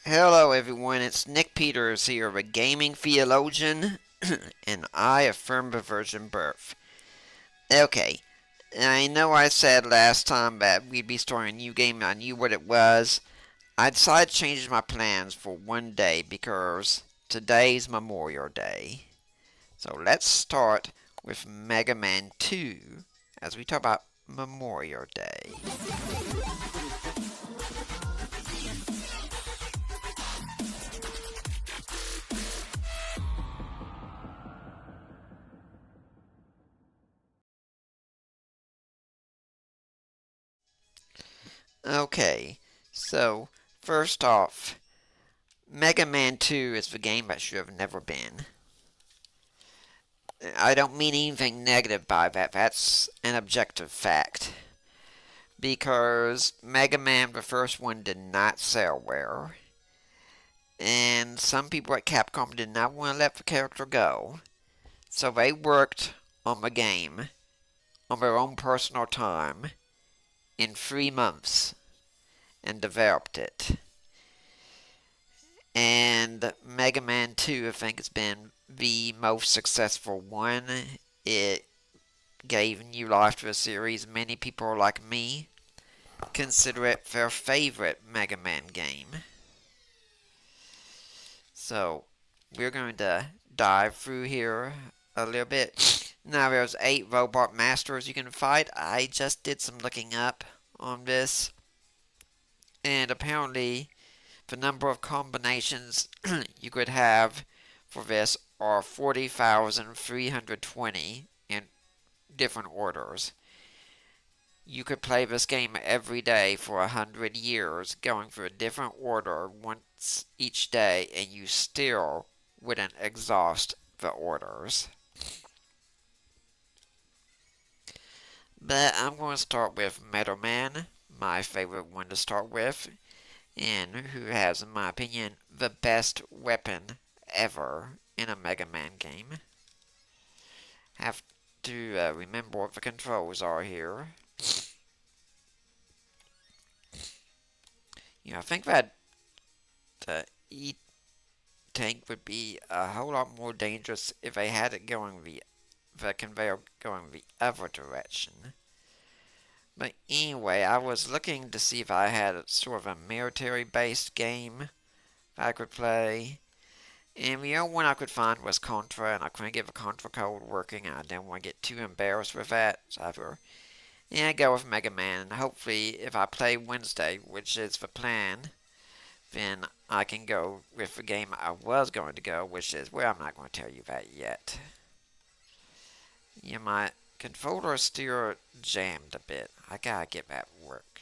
Hello everyone, it's Nick Peters here, a gaming theologian, and I affirm virgin birth. Okay, I know I said last time that we'd be starting a new game and I knew what it was. I decided to change my plans for one day because today's Memorial Day. So let's start with Mega Man 2 as we talk about Memorial Day. Okay, so first off, Mega Man 2 is the game that should have never been. I don't mean anything negative by that. That's an objective fact. Because Mega Man, the first one, did not sell well. And some people at Capcom did not want to let the character go. So they worked on the game on their own personal time in 3 months and developed it. And Mega Man 2, I think, has been the most successful one. It gave new life to the series. Many people like me consider it their favorite Mega Man game. So, we're going to dive through here a little bit. Now, there's 8 robot masters you can fight. I just did some looking up on this. And apparently, the number of combinations you could have for this are 40,320 in different orders. You could play this game every day for 100 years, going through a different order once each day, and you still wouldn't exhaust the orders. But I'm going to start with Metal Man, my favorite one to start with, and who has, in my opinion, the best weapon ever in a Mega Man game. Have to remember what the controls are here. I think that the E-Tank would be a whole lot more dangerous if they had it going the conveyor going the other direction. But anyway, I was looking to see if I had a sort of a military-based game I could play. And the only one I could find was Contra, and I couldn't get the Contra code working. I didn't want to get too embarrassed with that. So I thought, yeah, go with Mega Man. And hopefully, if I play Wednesday, which is the plan, then I can go with the game I was going to go, which is, well, I'm not going to tell you that yet. Yeah, my controller is still jammed a bit. I gotta get that worked.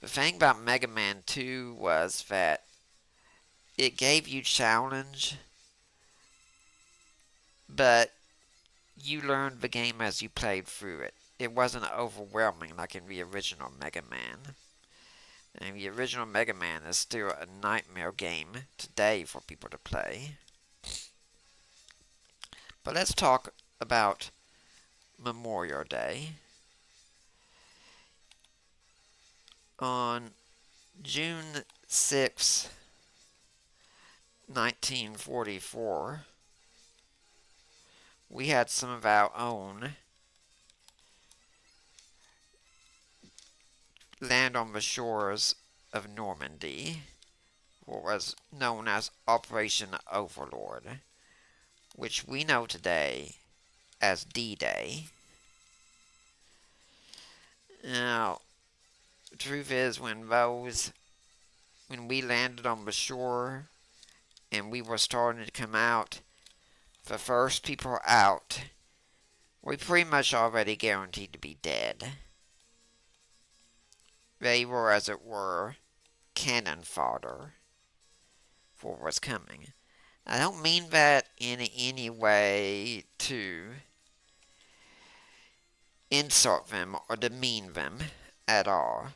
The thing about Mega Man 2 was that it gave you challenge, but you learned the game as you played through it. It wasn't overwhelming like in the original Mega Man. And the original Mega Man is still a nightmare game today for people to play. But let's talk about Memorial Day. On June 6, 1944, we had some of our own land on the shores of Normandy, what was known as Operation Overlord, which we know today as D-Day. Now, the truth is, when we landed on the shore and we were starting to come out, the first people out were pretty much already guaranteed to be dead. They were, as it were, cannon fodder for what was coming. I don't mean that in any way to insult them or demean them at all.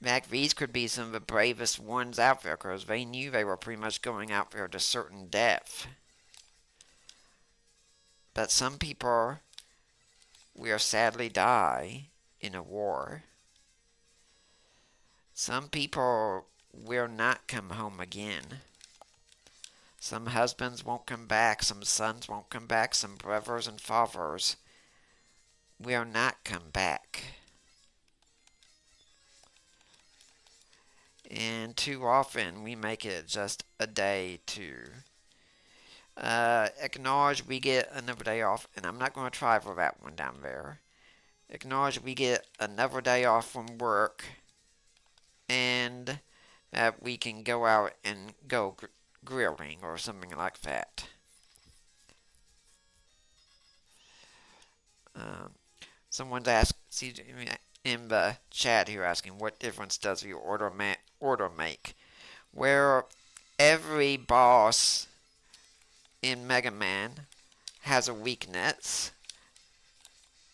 In fact, these could be some of the bravest ones out there because they knew they were pretty much going out there to certain death. But some people will sadly die in a war. Some people will not come home again. Some husbands won't come back, some sons won't come back, some brothers and fathers will not come back. And too often we make it just a day to acknowledge we get another day off, and I'm not going to try for that one down there. Acknowledge we get another day off from work, and that we can go out and go grilling or something like that. Um, Someone's asked in the chat here asking what difference does the order make? Where every boss in Mega Man has a weakness,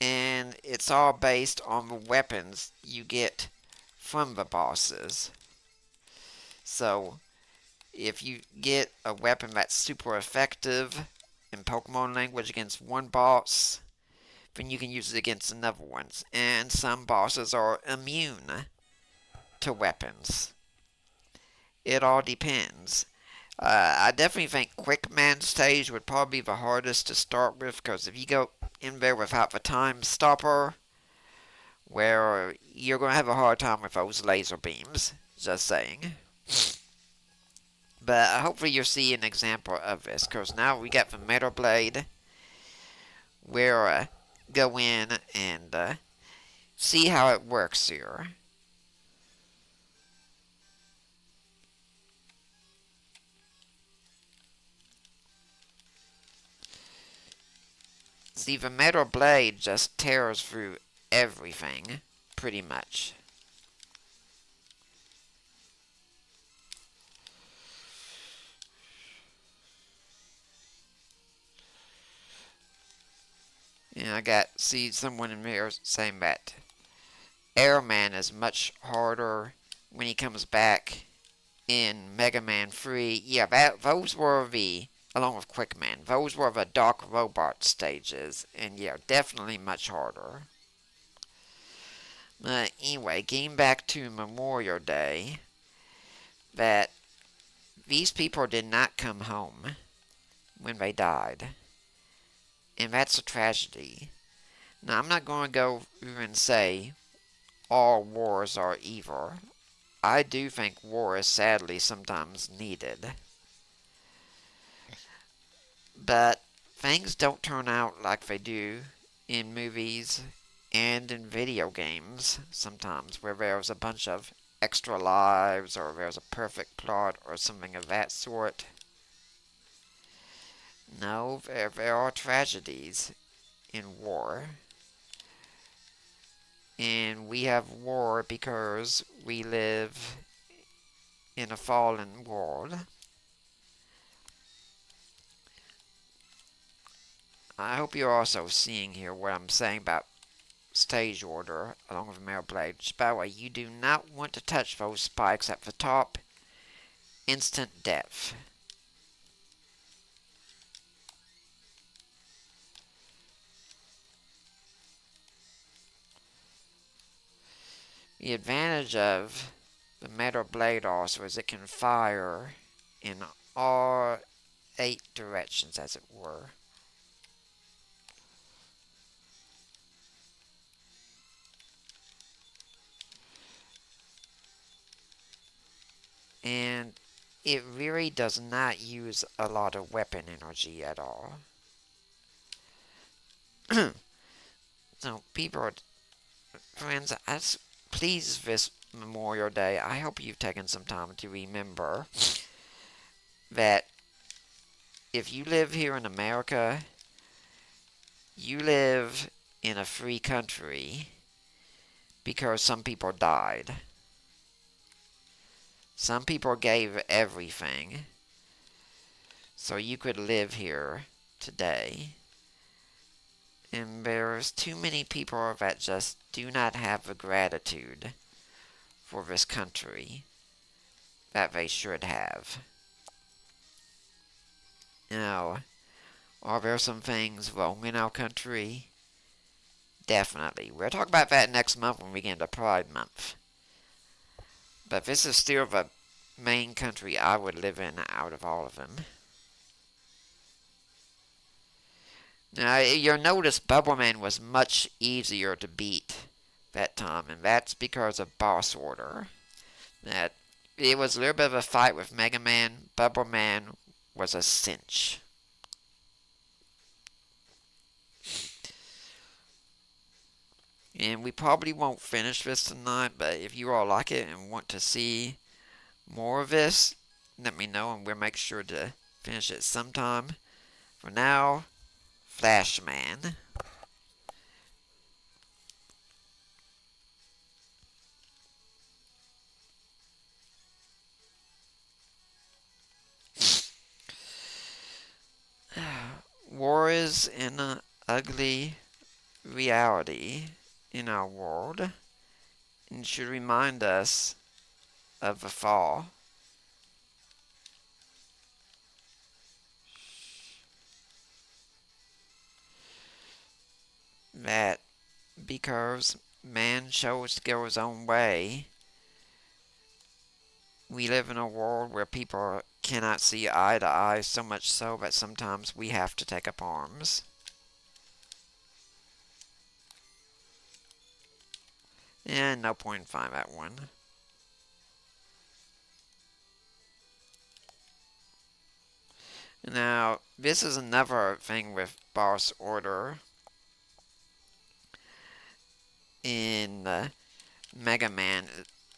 and it's all based on the weapons you get from the bosses. So, if you get a weapon that's super effective in Pokemon language against one boss, then you can use it against another ones. And some bosses are immune to weapons. It all depends. I definitely think Quick Man stage would probably be the hardest to start with, because if you go in there without the time stopper, where you're going to have a hard time with those laser beams. Just saying. But hopefully you'll see an example of this, because now we got the Metal Blade. We'll go in and see how it works here. See, the Metal Blade just tears through everything, pretty much. And see someone in here saying that Airman is much harder when he comes back in Mega Man 3. Yeah, those were along with Quick Man, those were the Dark Robot stages, and yeah, definitely much harder. But anyway, getting back to Memorial Day, that these people did not come home when they died, and that's a tragedy. Now, I'm not going to go through and say all wars are evil. I do think war is sadly sometimes needed. But things don't turn out like they do in movies and in video games sometimes, where there's a bunch of extra lives or there's a perfect plot or something of that sort. No, there are tragedies in war. And we have war because we live in a fallen world. I hope you're also seeing here what I'm saying about stage order along with Metal Blade. By the way, you do not want to touch those spikes at the top. Instant death. The advantage of the Metal Blade also is it can fire in all 8 directions, as it were. And it really does not use a lot of weapon energy at all. So, friends, please this Memorial Day, I hope you've taken some time to remember that if you live here in America, you live in a free country because some people died. Some people gave everything so you could live here today. And there's too many people that just do not have the gratitude for this country that they should have. Now, are there some things wrong in our country? Definitely. We'll talk about that next month when we get into Pride Month. But this is still the main country I would live in out of all of them. Now, you'll notice Bubbleman was much easier to beat that time, and that's because of boss order. That it was a little bit of a fight with Mega Man. Bubbleman was a cinch. And we probably won't finish this tonight, but if you all like it and want to see more of this, let me know and we'll make sure to finish it sometime. For now, Flashman. War is an ugly reality in our world and should remind us of the fall. That because man chose to go his own way, we live in a world where people cannot see eye to eye, so much so that sometimes we have to take up arms. And no point in finding that one. Now, this is another thing with boss order in Mega Man,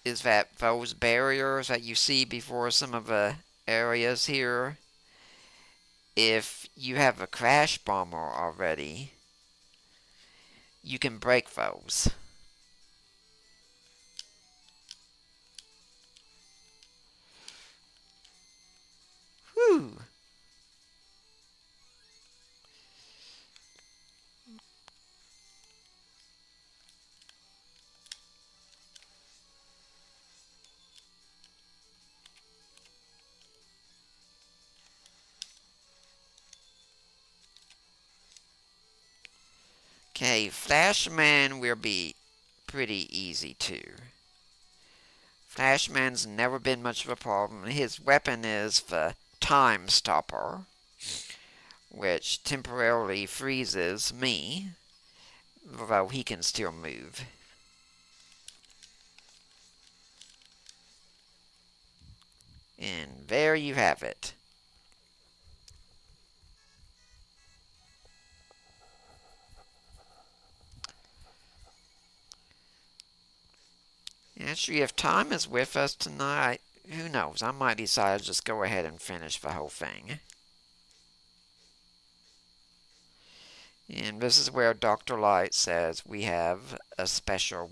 is that those barriers that you see before some of the areas here, if you have a crash bomber already, you can break those. Whew! Okay, Flashman will be pretty easy too. Flashman's never been much of a problem. His weapon is the Time Stopper, which temporarily freezes me, though he can still move. And there you have it. Actually, if time is with us tonight, who knows? I might decide to just go ahead and finish the whole thing. And this is where Dr. Light says we have a special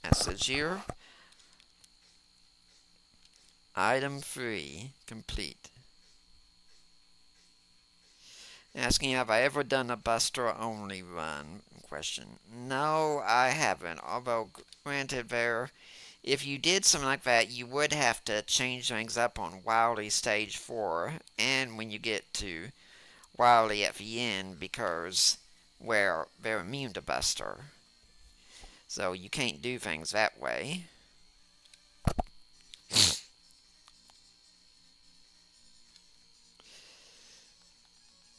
message here. Item 3 complete. Asking, have I ever done a Buster only run? Question. No, I haven't. Although, granted, there, if you did something like that, you would have to change things up on Wily Stage 4, and when you get to Wily at the end, because, well, they're immune to Buster. So you can't do things that way.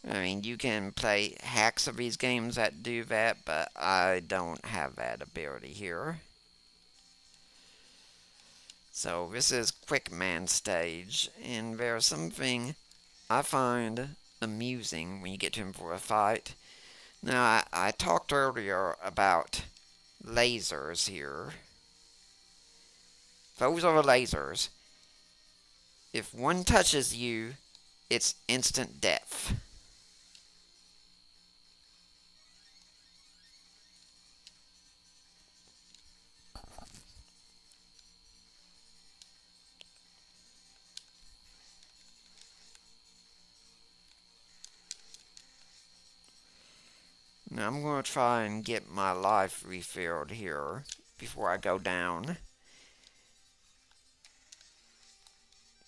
I mean, you can play hacks of these games that do that, but I don't have that ability here. So this is Quick Man stage, and there's something I find amusing when you get to him for a fight. Now, I talked earlier about lasers here. Those are the lasers. If one touches you, it's instant death. Now I'm going to try and get my life refilled here before I go down.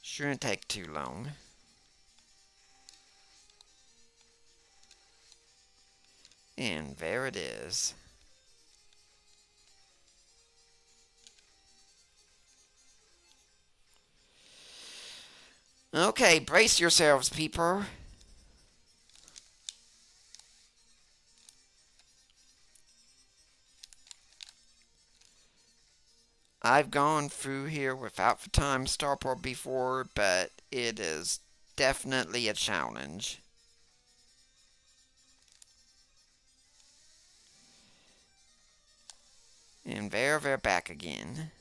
Shouldn't take too long. And there it is. Okay, brace yourselves, people. I've gone through here without the time stopper before, but it is definitely a challenge. And there they're back again.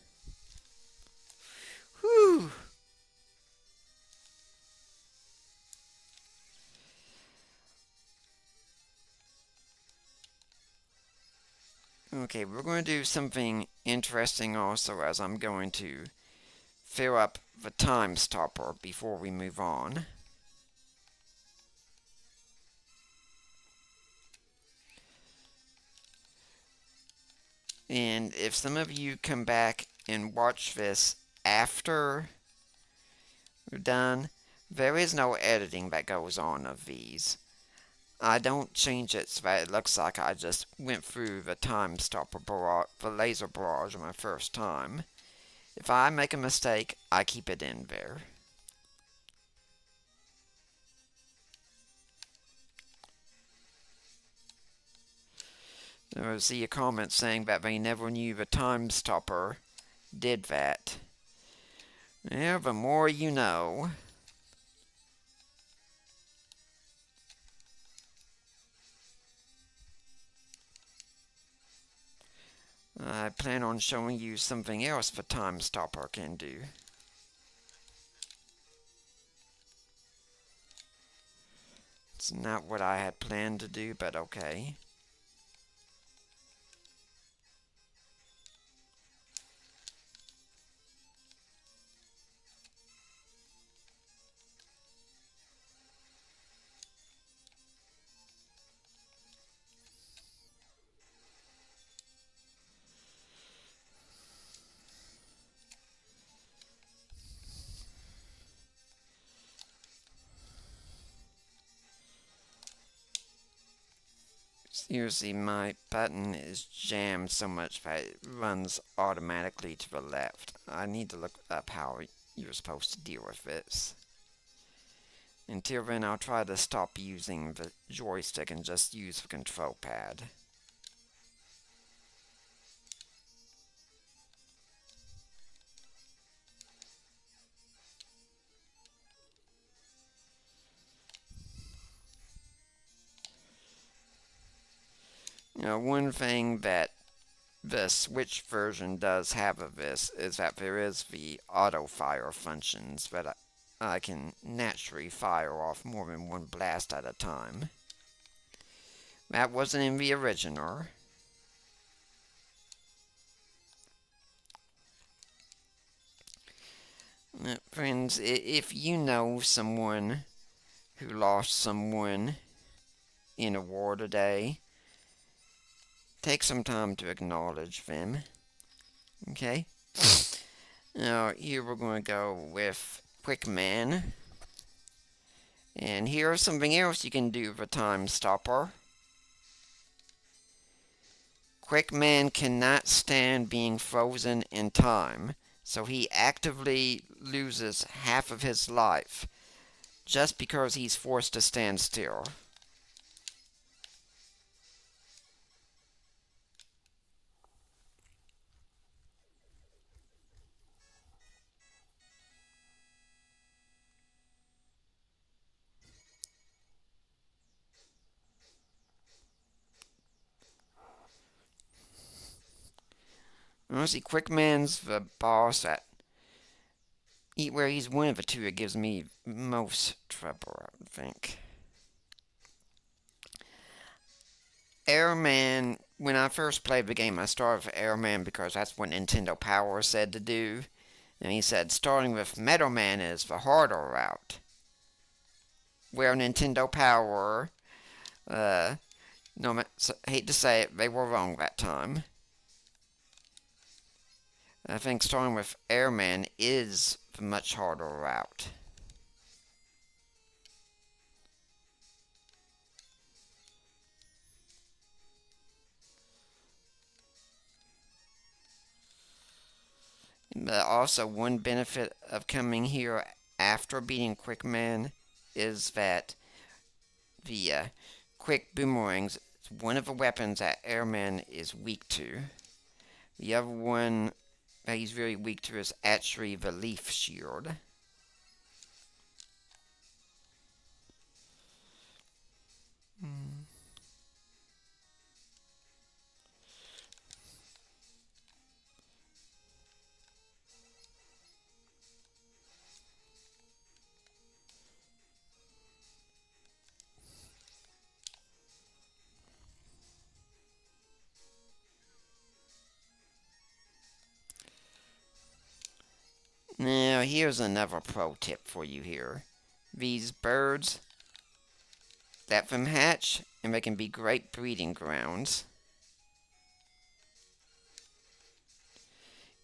Whew. Okay, we're going to do something interesting also, as I'm going to fill up the time stopper before we move on. And if some of you come back and watch this after we're done, there is no editing that goes on of these. I don't change it so that it looks like I just went through the time stopper the laser barrage my first time. If I make a mistake, I keep it in there. I see a comment saying that they never knew the time stopper did that. Yeah, the more you know. I plan on showing you something else the time stopper can do. It's not what I had planned to do, but okay. Seriously, my button is jammed so much that it runs automatically to the left. I need to look up how you're supposed to deal with this. Until then, I'll try to stop using the joystick and just use the control pad. One thing that the Switch version does have of this is that there is the auto fire functions that I can naturally fire off more than one blast at a time. That wasn't in the original. Friends, if you know someone who lost someone in a war today, take some time to acknowledge them. Okay? Now, here we're going to go with Quick Man. And here's something else you can do with a time stopper. Quick Man cannot stand being frozen in time, so he actively loses half of his life just because he's forced to stand still. Honestly, Quick Man's the boss at where he's one of the two that gives me most trouble, I think. Airman, when I first played the game, I started with Airman because that's what Nintendo Power said to do. And he said starting with Metal Man is the harder route. Where Nintendo Power, no, hate to say it, they were wrong that time. I think starting with Airman is the much harder route. But also, one benefit of coming here after beating Quickman is that the quick boomerangs is one of the weapons that Airman is weak to. The other one that he's very weak to is actually the leaf shield. Now, here's another pro tip for you here. These birds, let them hatch, and they can be great breeding grounds.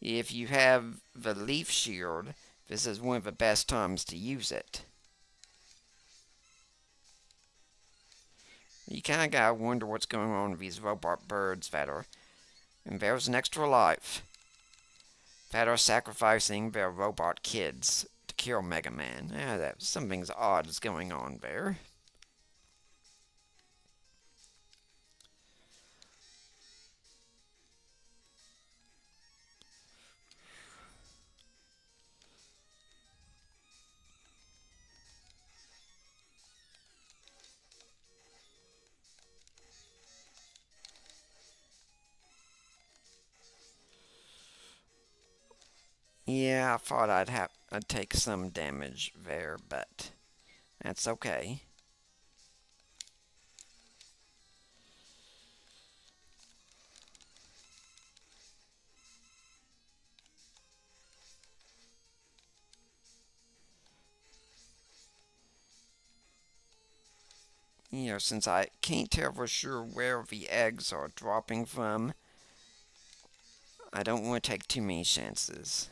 If you have the leaf shield, this is one of the best times to use it. You kind of gotta wonder what's going on with these robot birds that are, and there's an extra life, that are sacrificing their robot kids to kill Mega Man. Something's odd is going on there. Yeah, I thought I'd take some damage there, but that's okay. Since I can't tell for sure where the eggs are dropping from, I don't want to take too many chances.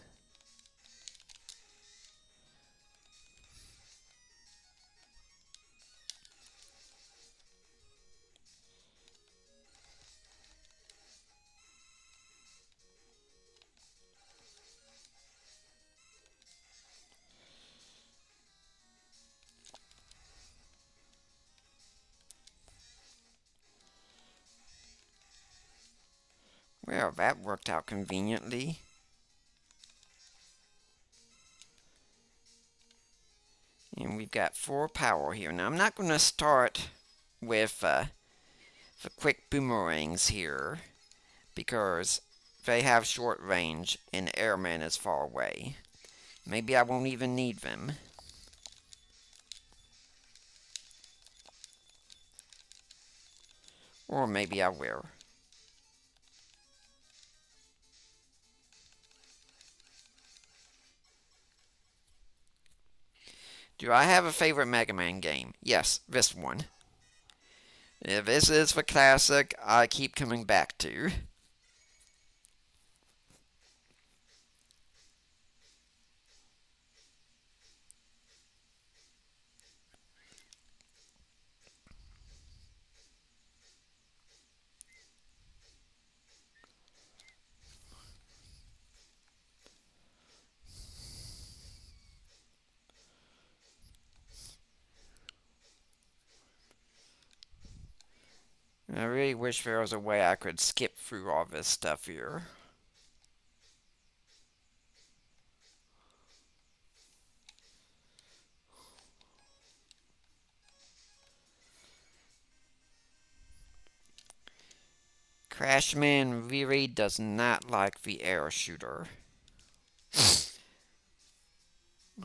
Well, that worked out conveniently. And we've got 4 power here. Now, I'm not going to start with the quick boomerangs here, because they have short range and Airman is far away. Maybe I won't even need them. Or maybe I will. Do I have a favorite Mega Man game? Yes, this one. This is the classic I keep coming back to. I really wish there was a way I could skip through all this stuff here. Crashman really does not like the air shooter.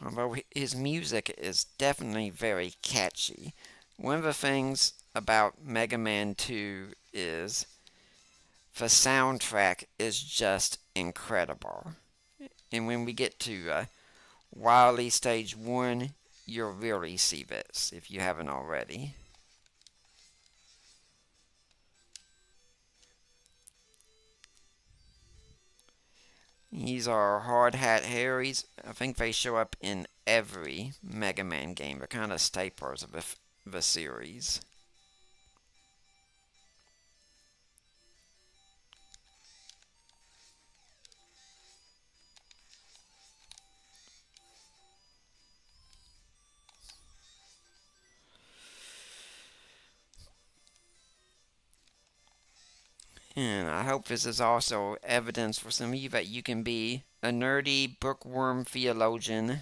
Although his music is definitely very catchy. One of the things about Mega Man 2 is the soundtrack is just incredible. And when we get to Wily Stage 1, you'll really see this if you haven't already. These are Hard Hat Harrys. I think they show up in every Mega Man game. They're kind of staples of the series. And I hope this is also evidence for some of you that you can be a nerdy bookworm theologian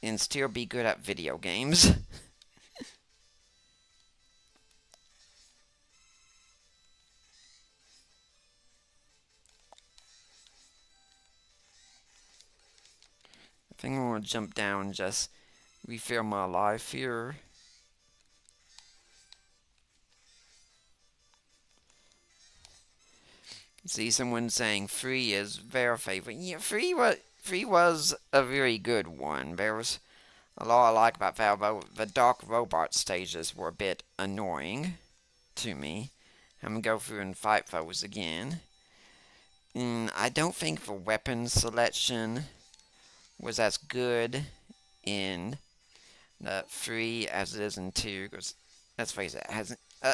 and still be good at video games. I think I'm going to jump down and just refill my life here. See someone saying free is their favorite. Yeah, free was a very good one. There was a lot I like about that, though the dark robot stages were a bit annoying to me. I'm gonna go through and fight those again. I don't think the weapon selection was as good in the 3 as it is in 2. Because let's face it,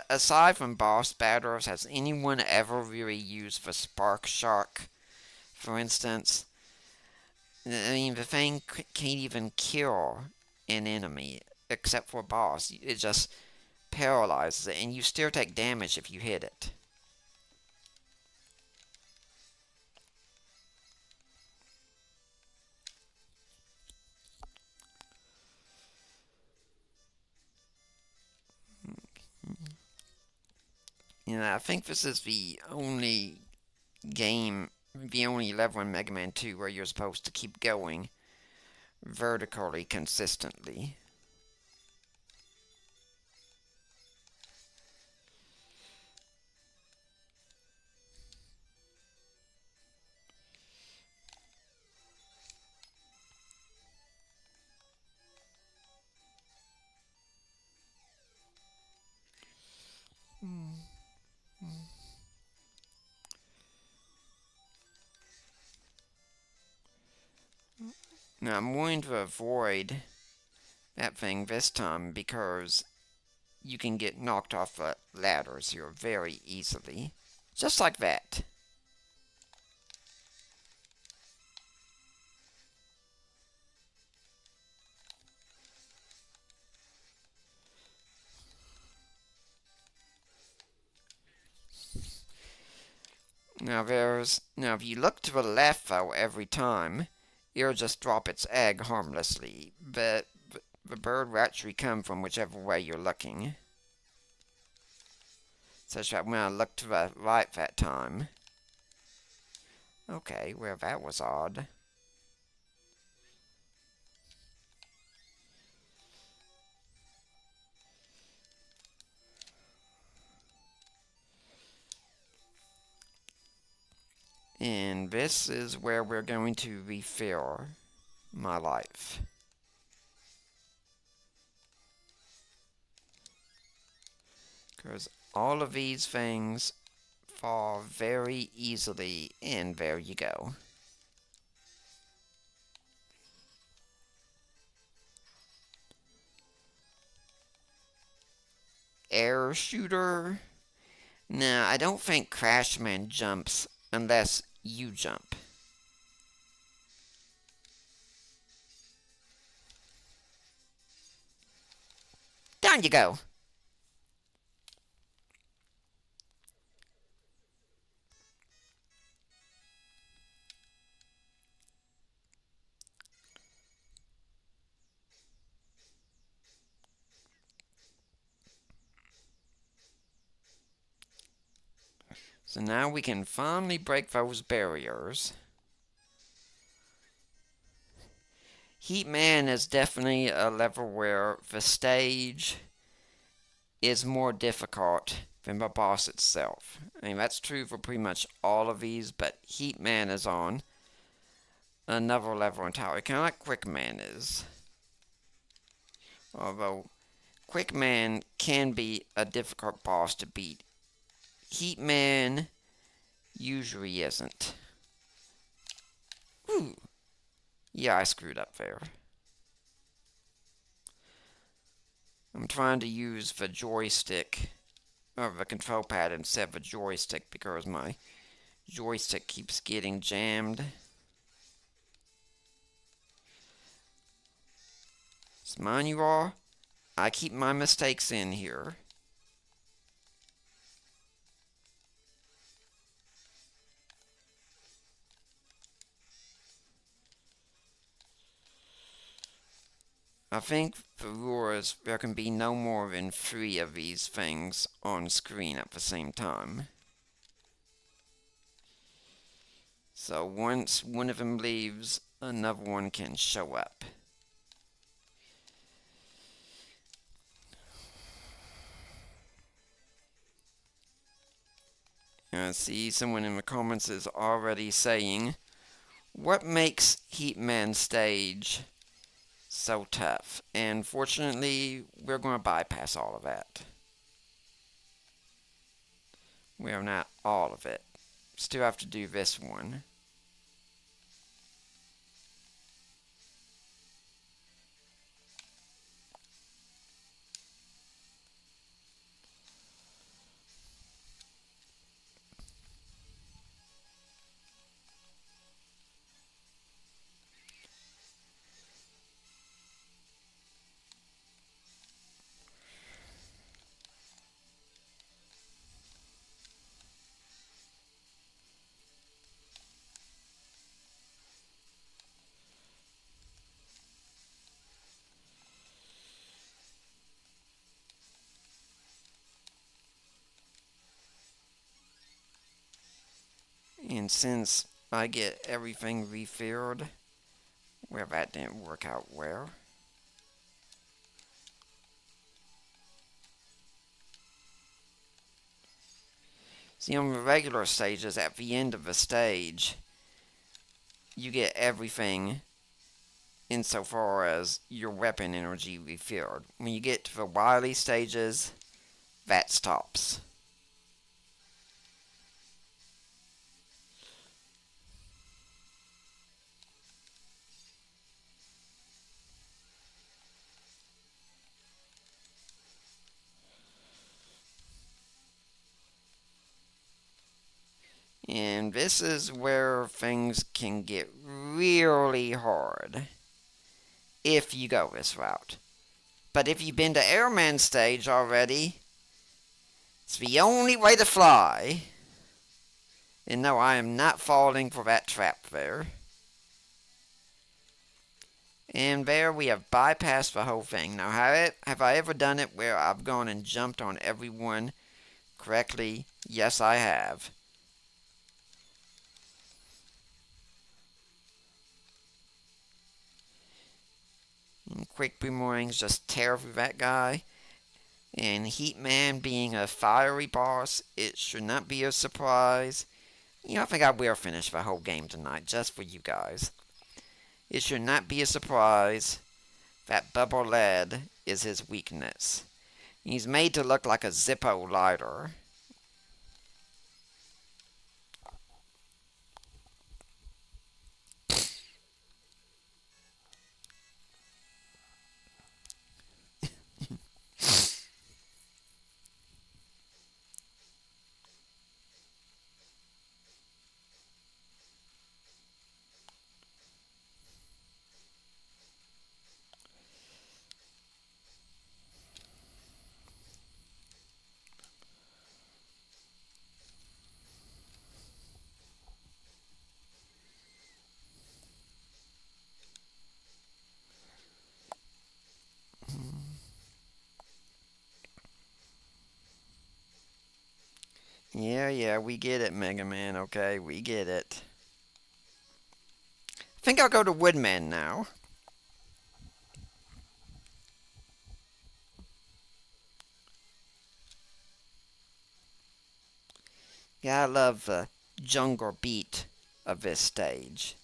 aside from boss battles, has anyone ever really used the spark shock? For instance, I mean, the thing can't even kill an enemy except for a boss. It just paralyzes it, and you still take damage if you hit it. I think this is the only level in Mega Man 2 where you're supposed to keep going vertically consistently. Now I'm going to avoid that thing this time because you can get knocked off the ladders here very easily. Just like that. Now if you look to the left though every time, it'll just drop its egg harmlessly, but the bird will actually come from whichever way you're looking. Such that when I look to the right that time. Okay, well that was odd. And this is where we're going to refill my life. Because all of these things fall very easily, and there you go. Air shooter. Nah, I don't think Crashman jumps unless you jump. Down you go. So now we can finally break those barriers. Heatman is definitely a level where the stage is more difficult than the boss itself. I mean, that's true for pretty much all of these, but Heatman is on another level entirely, kind of like Quickman is. Although Quickman can be a difficult boss to beat, Heatman usually isn't. Ooh. Yeah, I screwed up there. I'm trying to use the joystick, or the control pad instead of the joystick because my joystick keeps getting jammed. So mind you all, I keep my mistakes in here. I think the rule is there can be no more than 3 of these things on screen at the same time. So once one of them leaves, another one can show up. I see someone in the comments is already saying, what makes Heatman stage so tough? And fortunately, we're going to bypass all of that. We are not all of it. Still have to do this one. And since I get everything refilled, well, that didn't work out well. See, on the regular stages, at the end of the stage, you get everything insofar as your weapon energy refilled. When you get to the wily stages, that stops. And this is where things can get really hard if you go this route. But if you've been to Airman stage already, it's the only way to fly. And no, I am not falling for that trap there. And there we have bypassed the whole thing. Now, have I ever done it where I've gone and jumped on everyone correctly? Yes, I have. And quick boomerangs just tear through that guy. And Heatman being a fiery boss, it should not be a surprise. You know, I think I will finish the whole game tonight just for you guys. It should not be a surprise that bubble lead is his weakness. He's made to look like a Zippo lighter. Yeah, we get it, Mega Man, okay? We get it. I think I'll go to Woodman now. Yeah, I love the jungle beat of this stage.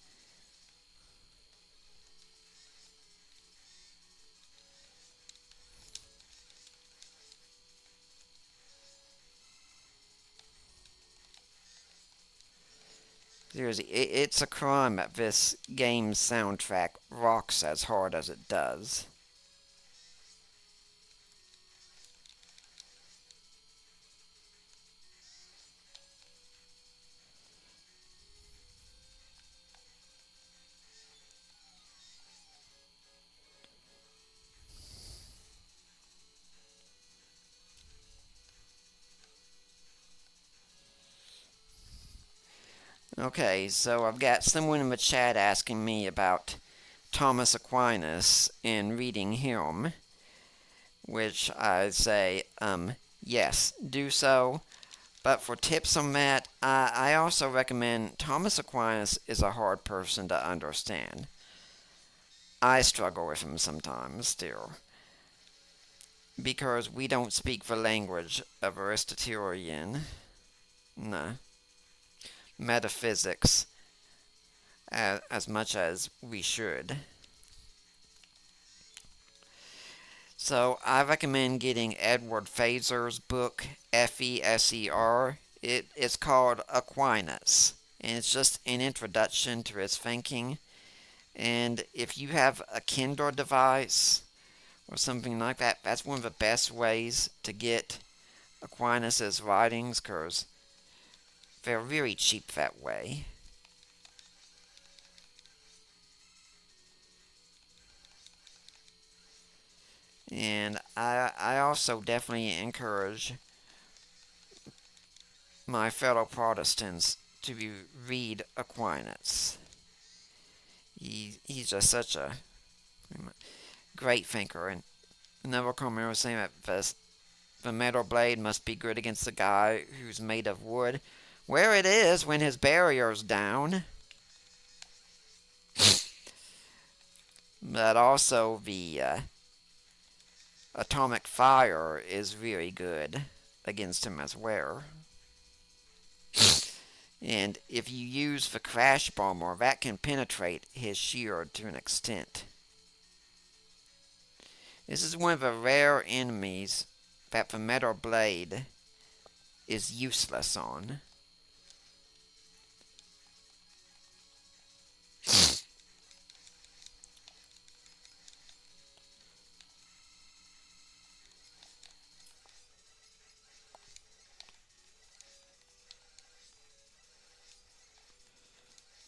Seriously, it's a crime that this game's soundtrack rocks as hard as it does. Okay, so I've got someone in the chat asking me about Thomas Aquinas and reading him, which I say, yes, do so. But for tips on that, I also recommend Thomas Aquinas is a hard person to understand. I struggle with him sometimes still because we don't speak the language of Aristotelian no, metaphysics as much as we should. So I recommend getting Edward Feser's book, F-E-S-E-R. It's called Aquinas, and it's just an introduction to his thinking. And if you have a Kindle device or something like that, that's one of the best ways to get Aquinas' writings because they're really cheap that way. And I also definitely encourage my fellow Protestants to read Aquinas. He's just such a great thinker. And Neville Comer was saying that the metal blade must be good against the guy who's made of wood. Where it is when his barrier's down. But also the atomic fire is really good against him as well. And if you use the crash bomber, that can penetrate his shield to an extent. This is one of the rare enemies that the metal blade is useless on.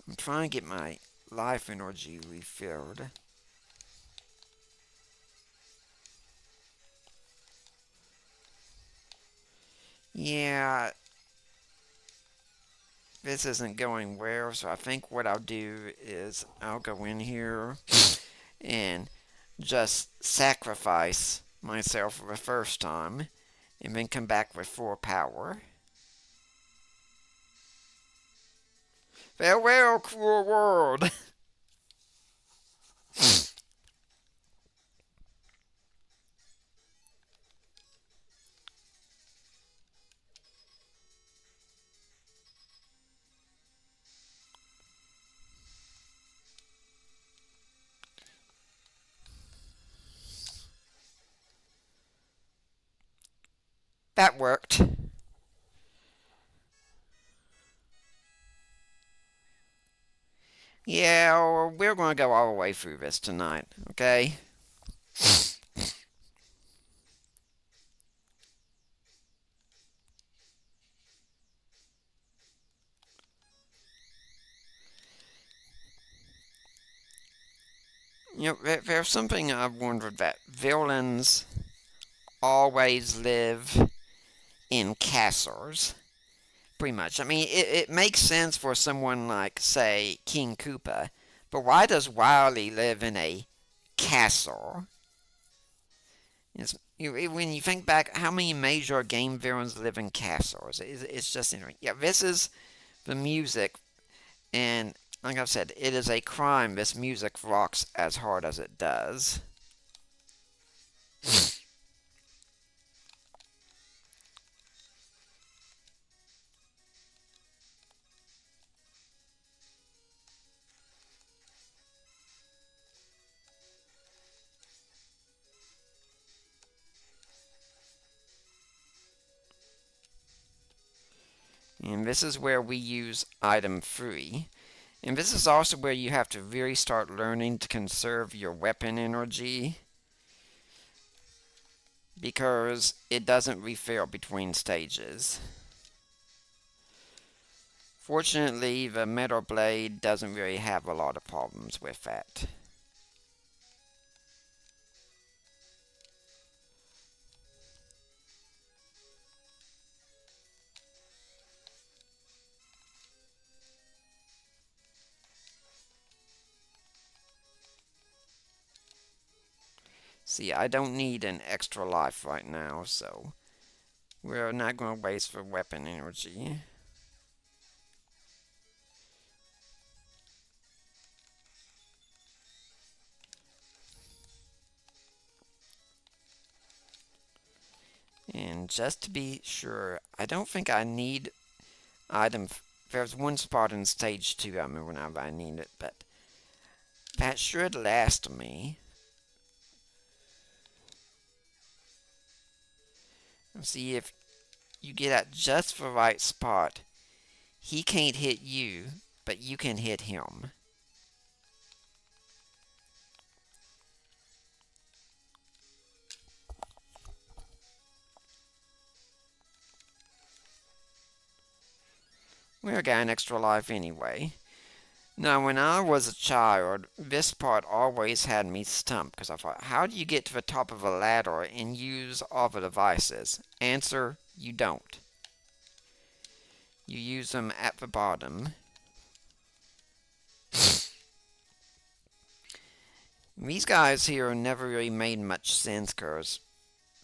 I'm trying to get my life energy refilled. Yeah, this isn't going well, so I think what I'll do is I'll go in here and just sacrifice myself for the first time and then come back with full power. Farewell, cruel world! That worked. Yeah, we're going to go all the way through this tonight, okay? You know, there's something I've wondered that villains always live in castles. Pretty much. I mean, it makes sense for someone like, say, King Koopa, but why does Wily live in a castle? When you think back, how many major game villains live in castles? It's just interesting. Yeah, this is the music, and like I've said, it is a crime this music rocks as hard as it does. And this is where we use item 3. And this is also where you have to really start learning to conserve your weapon energy because it doesn't refill between stages. Fortunately, the metal blade doesn't really have a lot of problems with that. See, I don't need an extra life right now, so we're not going to waste for weapon energy. And just to be sure, I don't think I need item. There's one spot in stage 2 I remember now I need it, but that should last me. See, if you get at just the right spot, he can't hit you, but you can hit him. We got an extra life anyway. Now, when I was a child, this part always had me stumped because I thought, how do you get to the top of a ladder and use all the devices? Answer, you don't. You use them at the bottom. These guys here never really made much sense because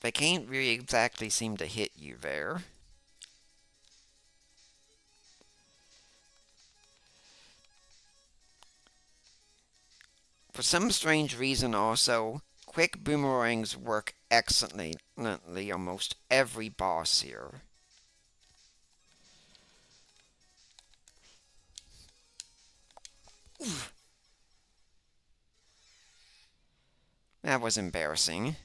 they can't really exactly seem to hit you there. For some strange reason also, quick boomerangs work excellently almost every boss here. That was embarrassing.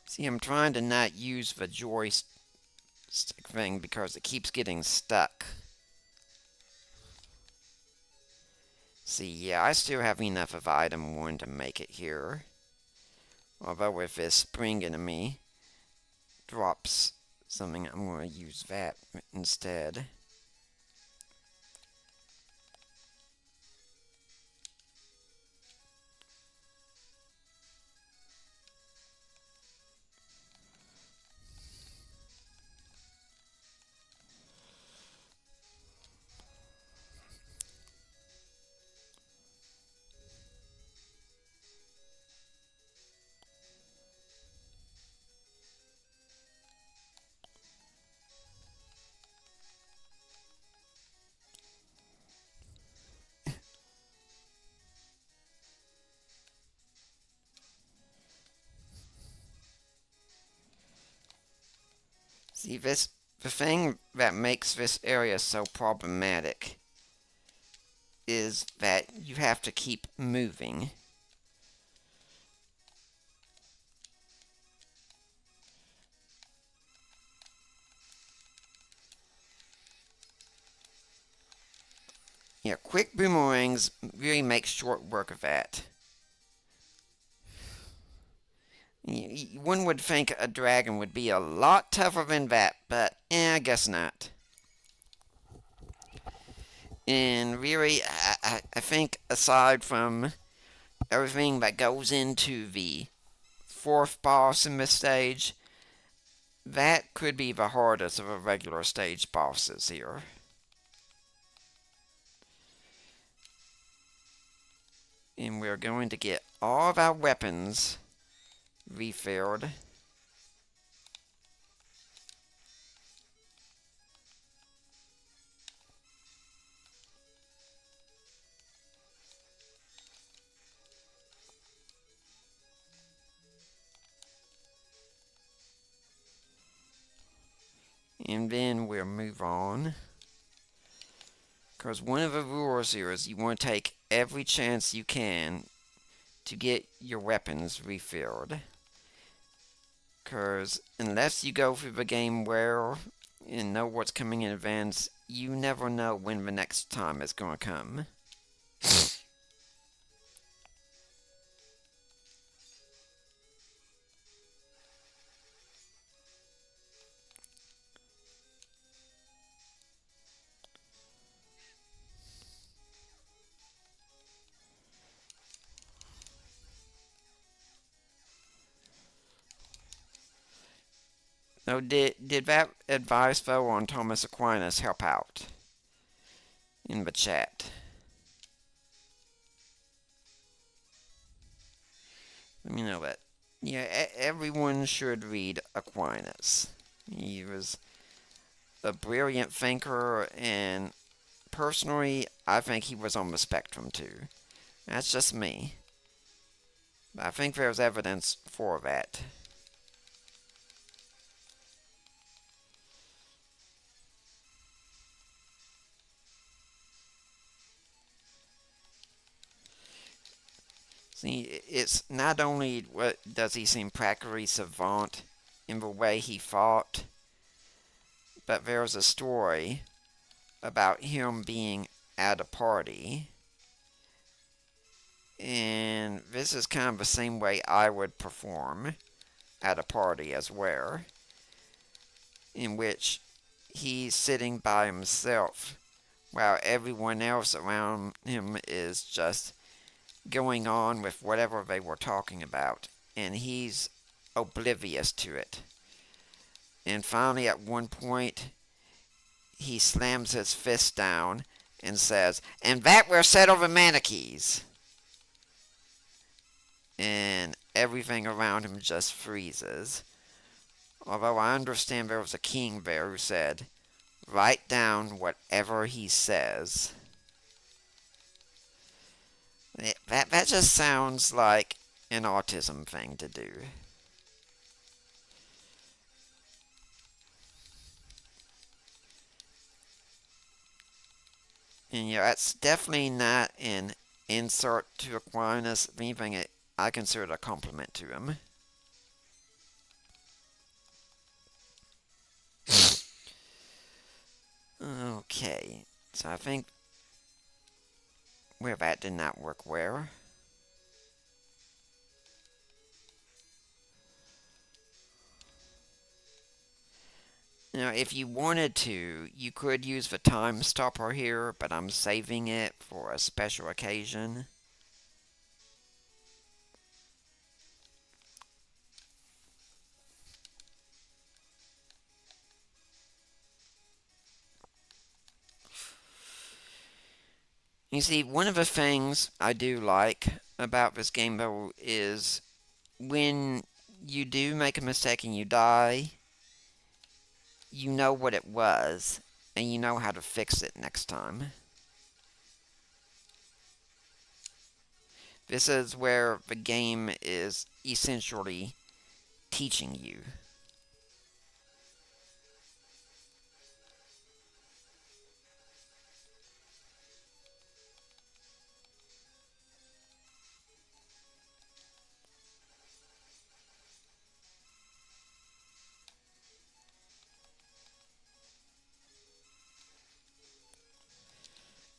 See, I'm trying to not use the joystick thing because it keeps getting stuck. See, yeah, I still have enough of item 1 to make it here. Although if this spring enemy drops something, I'm going to use that instead. See, the thing that makes this area so problematic is that you have to keep moving. Yeah, quick boomerangs really make short work of that. One would think a dragon would be a lot tougher than that, but I guess not. And really, I think aside from everything that goes into the 4th boss in this stage, that could be the hardest of the regular stage bosses here. And we're going to get all of our weapons refilled. And then we'll move on. Because one of the rules here is you want to take every chance you can to get your weapons refilled. Because unless you go through the game well and know what's coming in advance, you never know when the next time is going to come. Oh, did that advice though on Thomas Aquinas help out in the chat? Let me know that. Yeah, everyone should read Aquinas. He was a brilliant thinker, and personally, I think he was on the spectrum too. That's just me. But I think there's evidence for that. See, it's not only what does he seem practically savant in the way he fought, but there's a story about him being at a party, and this is kind of the same way I would perform at a party as well, in which he's sitting by himself while everyone else around him is just going on with whatever they were talking about, and he's oblivious to it. And finally, at one point, he slams his fist down and says, "And that will settle the Manichees." And everything around him just freezes. Although I understand there was a king there who said, "Write down whatever he says." That just sounds like an autism thing to do. And yeah, that's definitely not an insult to Aquinas. If anything, I consider it a compliment to him. Okay, so I think where that did not work where. Now, if you wanted to, you could use the time stopper here, but I'm saving it for a special occasion. You see, one of the things I do like about this game though is when you do make a mistake and you die, you know what it was and you know how to fix it next time. This is where the game is essentially teaching you.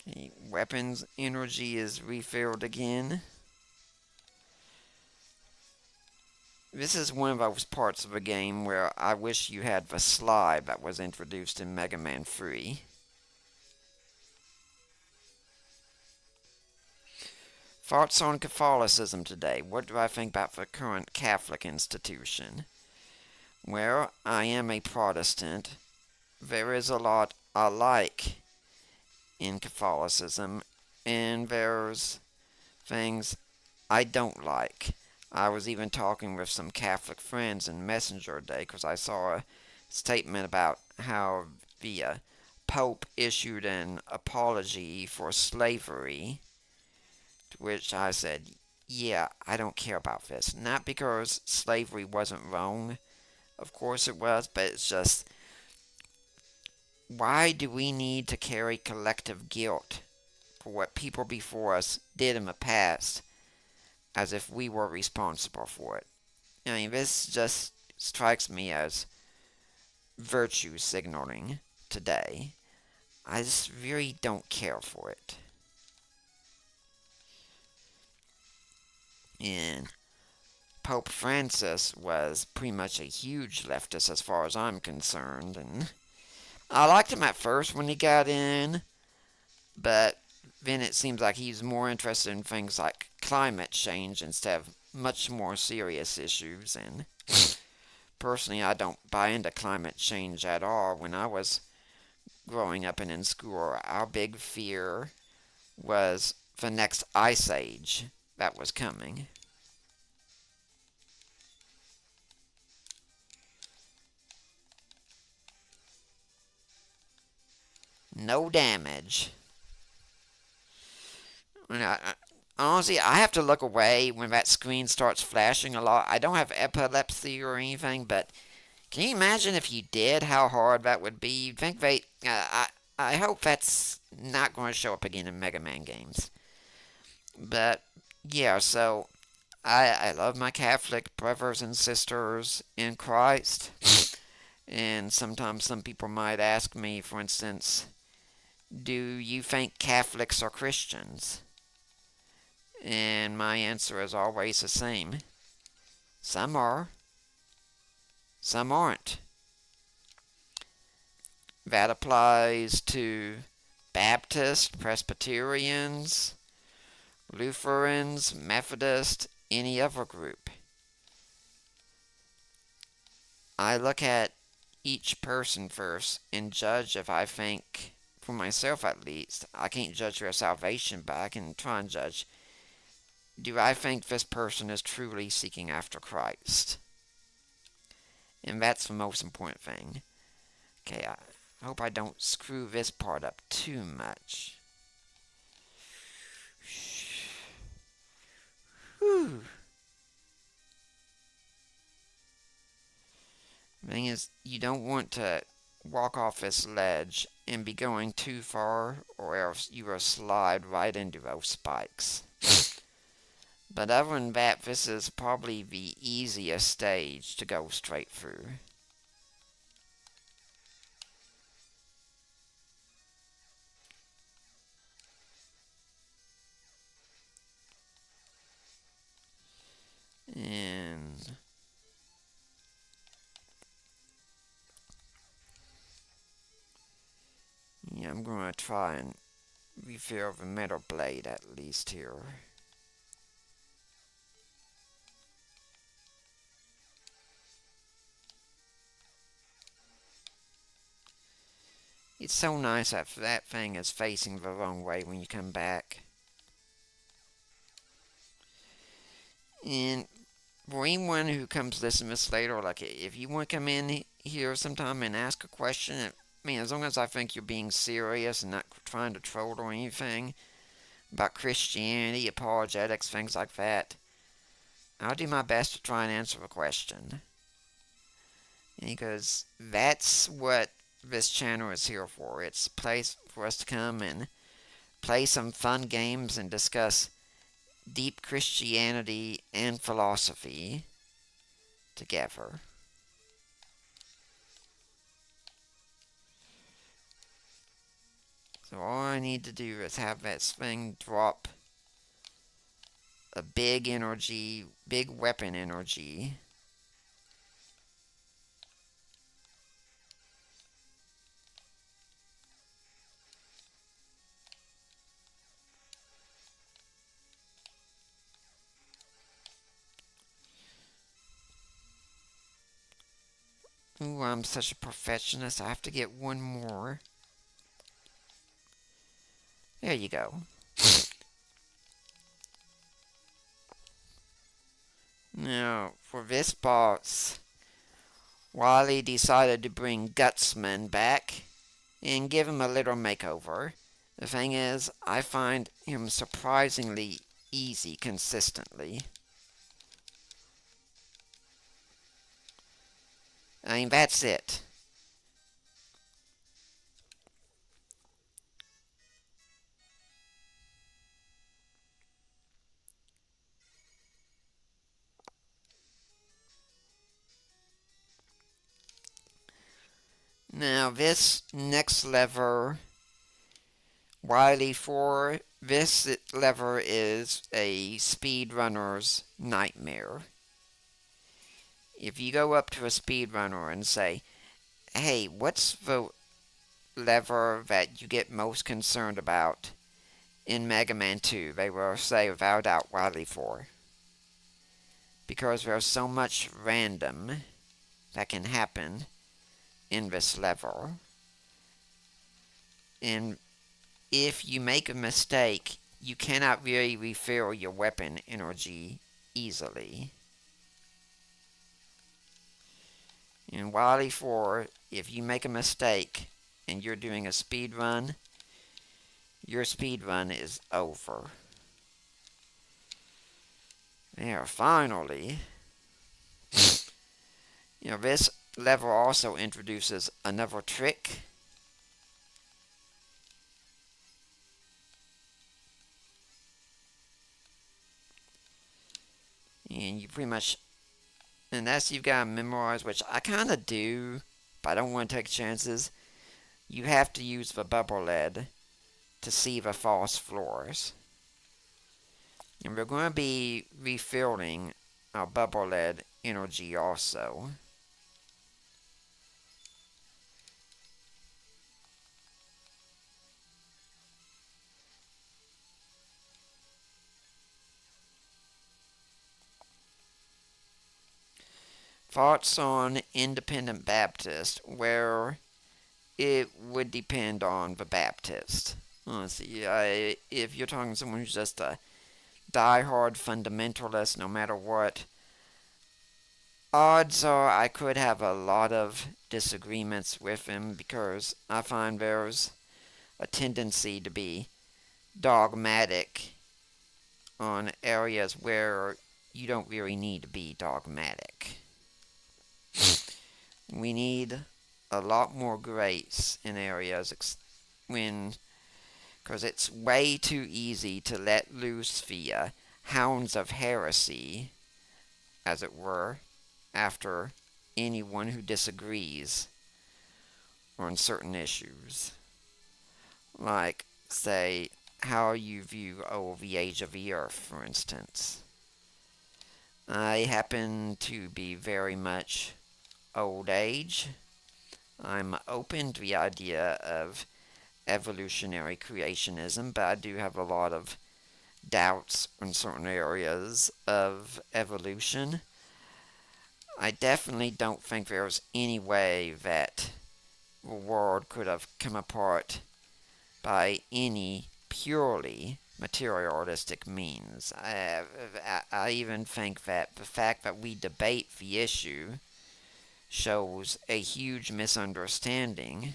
Okay, weapons energy is refilled again. This is one of those parts of a game where I wish you had the slide that was introduced in Mega Man 3. Thoughts on Catholicism today. What do I think about the current Catholic institution? Well, I am a Protestant. There is a lot I like in Catholicism, and there's things I don't like. I was even talking with some Catholic friends in Messenger today because I saw a statement about how the Pope issued an apology for slavery, to which I said, yeah, I don't care about this. Not because slavery wasn't wrong, of course it was, but it's just, why do we need to carry collective guilt for what people before us did in the past as if we were responsible for it? I mean, this just strikes me as virtue signaling today. I just really don't care for it. And Pope Francis was pretty much a huge leftist as far as I'm concerned, and I liked him at first when he got in, but then it seems like he's more interested in things like climate change instead of much more serious issues, and personally, I don't buy into climate change at all. When I was growing up and in school, our big fear was the next ice age that was coming. No damage. Honestly, I have to look away when that screen starts flashing a lot. I don't have epilepsy or anything, but can you imagine if you did, how hard that would be? You'd think they. I hope that's not going to show up again in Mega Man games. But yeah, so I love my Catholic brothers and sisters in Christ. And sometimes some people might ask me, for instance, do you think Catholics are Christians? And my answer is always the same. Some are, some aren't. That applies to Baptists, Presbyterians, Lutherans, Methodists, any other group. I look at each person first and judge if I think, for myself at least, I can't judge their salvation, but I can try and judge, do I think this person is truly seeking after Christ? And that's the most important thing. Okay, I hope I don't screw this part up too much. Whew. The thing is, you don't want to walk off this ledge and be going too far, or else you will slide right into those spikes. But other than that, this is probably the easiest stage to go straight through. And yeah, I'm going to try and refill the metal blade at least here. It's so nice that that thing is facing the wrong way when you come back. And for anyone who comes listen to this later, like if you want to come in here sometime and ask a question, I mean, as long as I think you're being serious and not trying to troll or anything about Christianity, apologetics, things like that, I'll do my best to try and answer the question. Because that's what this channel is here for. It's a place for us to come and play some fun games and discuss deep Christianity and philosophy together. So all I need to do is have that thing drop a big energy, big weapon energy. Ooh, I'm such a perfectionist. I have to get one more. There you go. Now, for this boss, Wily decided to bring Gutsman back and give him a little makeover. The thing is, I find him surprisingly easy consistently. I mean, that's it. Now, this next lever, Wily 4, this lever is a speedrunner's nightmare. If you go up to a speedrunner and say, hey, what's the lever that you get most concerned about in Mega Man 2? They will say without doubt Wily 4. Because there's so much random that can happen in this level. And if you make a mistake, you cannot really refill your weapon energy easily. In Wily 4, if you make a mistake and you're doing a speed run, your speed run is over. There, finally, this level also introduces another trick. And you pretty much, and that's you've got to memorize, which I kind of do, but I don't want to take chances. You have to use the bubble lead to see the false floors. And we're going to be refilling our bubble lead energy also. Thoughts on Independent Baptist, where it would depend on the Baptist. Honestly, if you're talking to someone who's just a die-hard fundamentalist, no matter what, odds are I could have a lot of disagreements with him because I find there's a tendency to be dogmatic on areas where you don't really need to be dogmatic. We need a lot more grace in areas because it's way too easy to let loose the hounds of heresy, as it were, after anyone who disagrees on certain issues. Like, say, how you view the age of the earth, for instance. I happen to be very much old age. I'm open to the idea of evolutionary creationism, but I do have a lot of doubts in certain areas of evolution. I definitely don't think there's any way that the world could have come apart by any purely materialistic means. I even think that the fact that we debate the issue shows a huge misunderstanding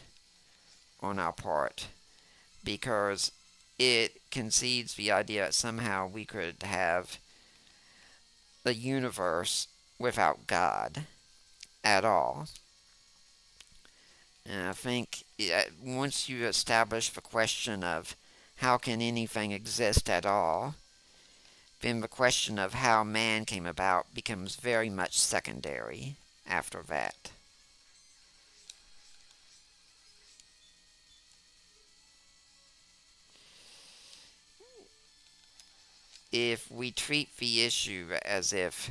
on our part, because it concedes the idea that somehow we could have a universe without God at all. And I think once you establish the question of how can anything exist at all, then the question of how man came about becomes very much secondary after that. If we treat the issue as if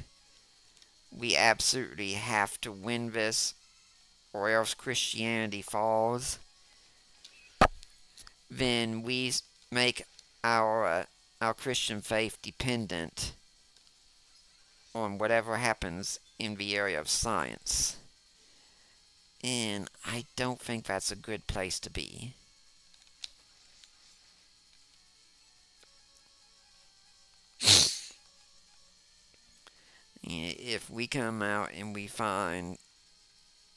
we absolutely have to win this or else Christianity falls, then we make our Christian faith dependent on whatever happens in the area of science. And I don't think that's a good place to be. If we come out and we find,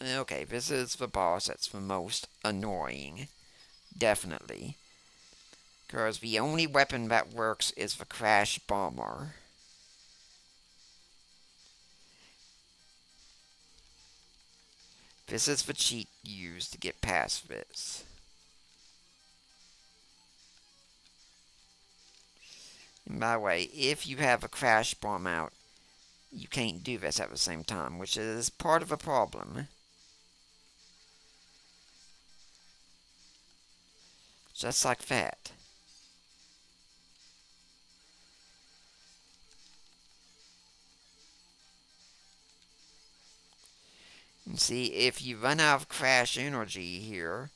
okay, this is the boss that's the most annoying, definitely. Because the only weapon that works is the crash bomber. This is the cheat used to get past this. And by the way, if you have a crash bomb out, you can't do this at the same time, which is part of a problem. Just like that. And see, if you run out of crash energy here,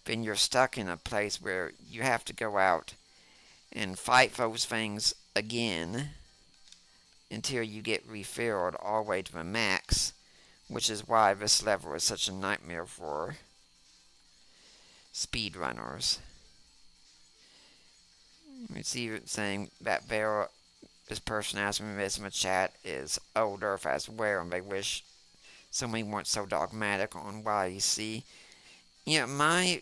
then you're stuck in a place where you have to go out and fight those things again until you get refilled all the way to the max, which is why this level is such a nightmare for speedrunners. It's even saying that this person asking me this in the chat is old Earth as well, and they wish somebody weren't so dogmatic on why. You see, my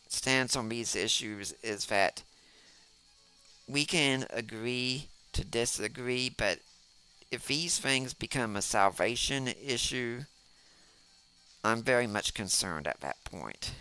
stance on these issues is that we can agree to disagree, but if these things become a salvation issue, I'm very much concerned at that point.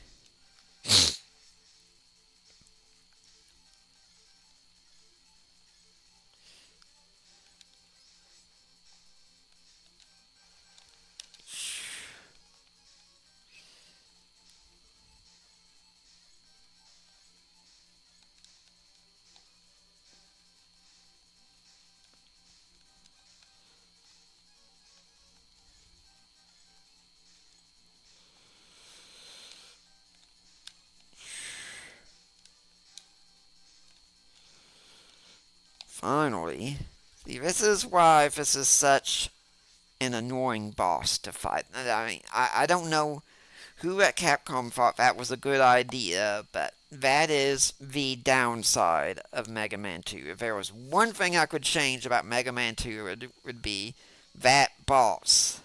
Finally, see, this is why this is such an annoying boss to fight. I mean, I don't know who at Capcom thought that was a good idea, but that is the downside of Mega Man 2. If there was one thing I could change about Mega Man 2, it would be that boss.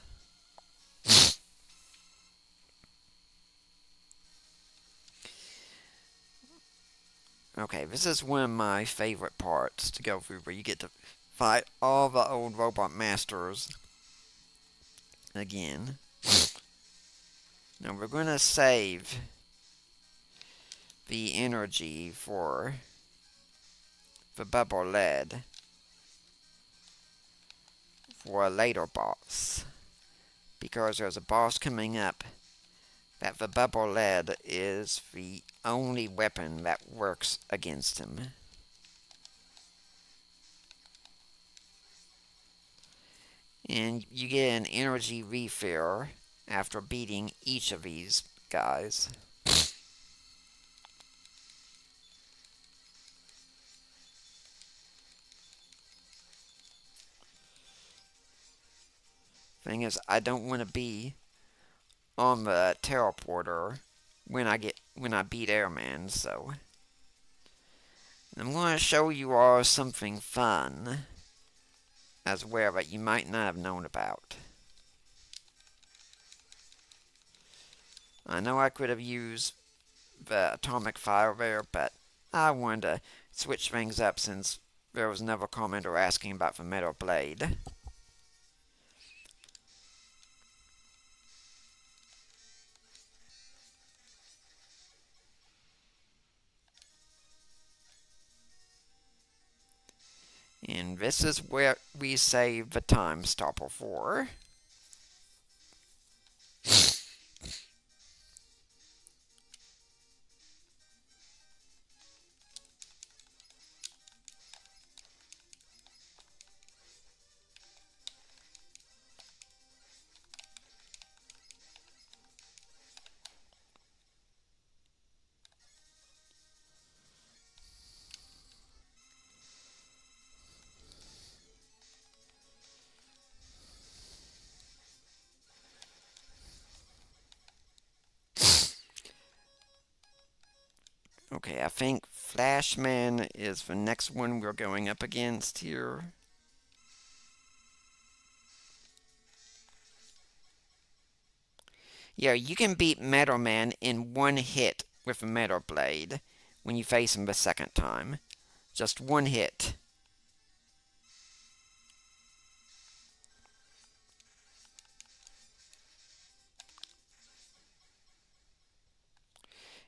Okay, this is one of my favorite parts to go through, where you get to fight all the old robot masters again. Now we're going to save the energy for the bubble lead for a later boss, because there's a boss coming up that the bubble lead is the only weapon that works against him. And you get an energy refill after beating each of these guys. Thing is, I don't want to be on the teleporter when I beat Airman, so I'm going to show you all something fun as well that you might not have known about. I know I could have used the atomic fire there, but I wanted to switch things up since there was another commenter asking about the metal blade. And this is where we save the time stopper for. Okay, I think Flashman is the next one we're going up against here. Yeah, you can beat Metal Man in one hit with a Metal Blade when you face him the second time. Just one hit.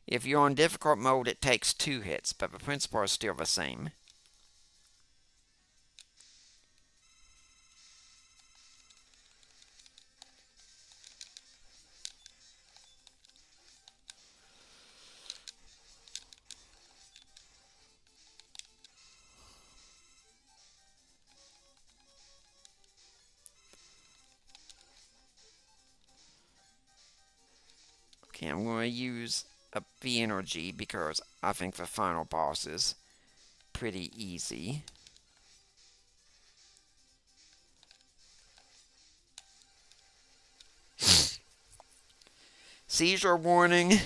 If you're on difficult mode, it takes 2 hits, but the principle is still the same. Okay, I'm going to use up the energy because I think the final boss is pretty easy. Seizure warning.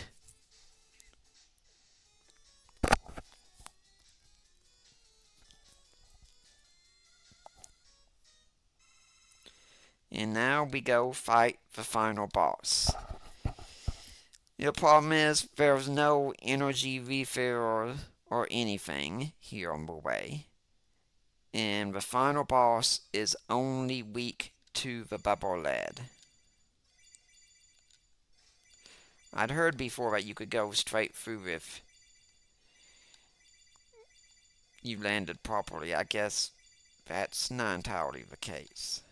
And now we go fight the final boss. The problem is there's no energy refill or anything here on the way. And the final boss is only weak to the bubble lead. I'd heard before that you could go straight through if you landed properly. I guess that's not entirely the case.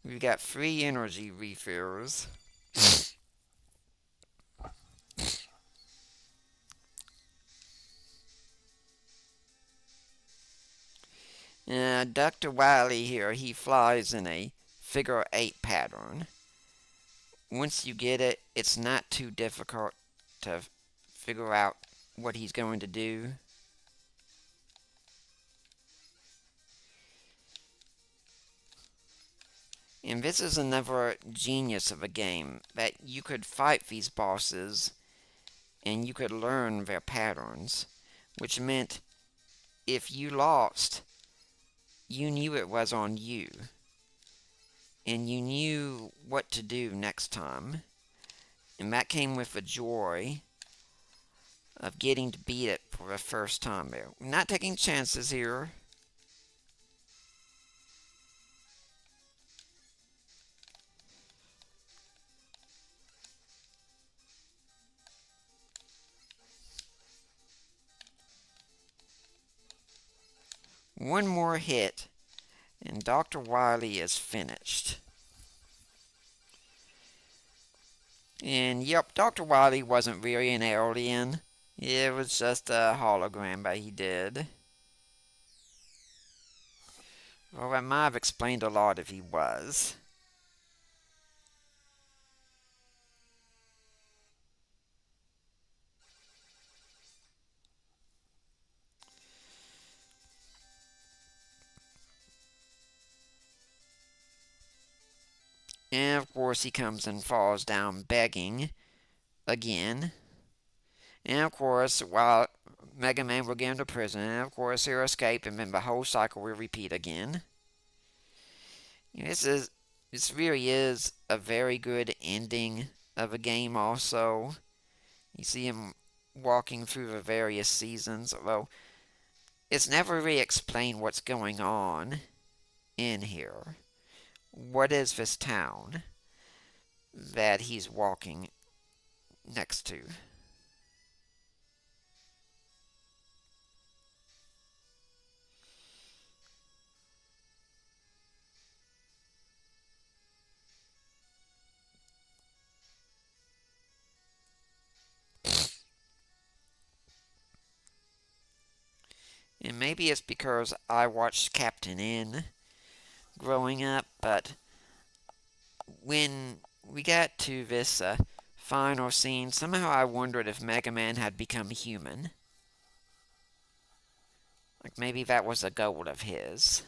We've got 3 energy refills. Dr. Wiley here, he flies in a figure 8 pattern. Once you get it, it's not too difficult to figure out what he's going to do. And this is another genius of a game, that you could fight these bosses and you could learn their patterns, which meant if you lost, you knew it was on you, and you knew what to do next time, and that came with the joy of getting to beat it for the first time there. We're not taking chances here. One more hit, and Dr. Wiley is finished. And yep, Dr. Wiley wasn't really an alien. It was just a hologram that he did. Well, that might have explained a lot if he was. And of course, he comes and falls down begging again. And of course, while Mega Man will get into prison, and of course, he'll escape, and then the whole cycle will repeat again. This really is a very good ending of a game. Also, you see him walking through the various seasons, although it's never really explained what's going on in here. What is this town that he's walking next to? And maybe it's because I watched Captain N growing up, but when we got to this final scene, somehow I wondered if Mega Man had become human. Like maybe that was a goal of his.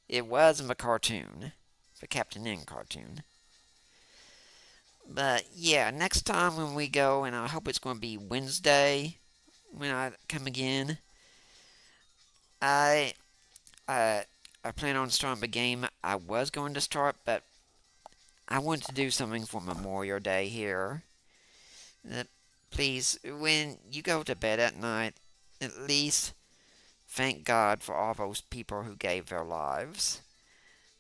It was in the cartoon, the Captain N cartoon. But yeah, next time when we go, and I hope it's going to be Wednesday when I come again, I I plan on starting the game. I was going to start, but I want to do something for Memorial Day here. Uh, Please, when you go to bed at night, at least thank God for all those people who gave their lives.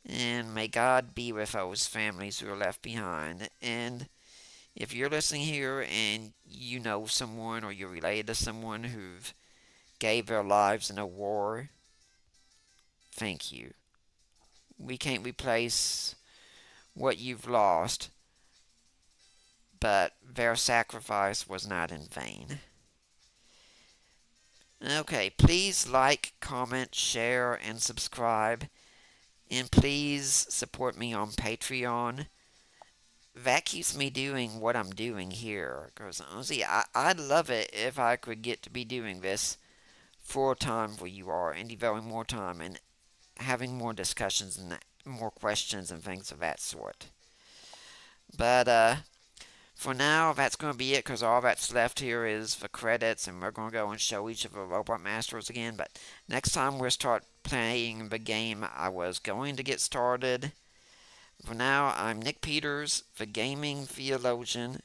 And may God be with those families who are left behind. And if you're listening here and you know someone or you're related to someone who gave their lives in a war, thank you. We can't replace what you've lost, but their sacrifice was not in vain. Okay, please like, comment, share, and subscribe. And please support me on Patreon. That keeps me doing what I'm doing here. Because honestly, I'd love it if I could get to be doing this full time for you all and devoting more time. And having more discussions and more questions and things of that sort. But for now, that's going to be it because all that's left here is the credits, and we're going to go and show each of the Robot Masters again. But next time we'll start playing the game I was going to get started. For now, I'm Nick Peters, the Gaming Theologian,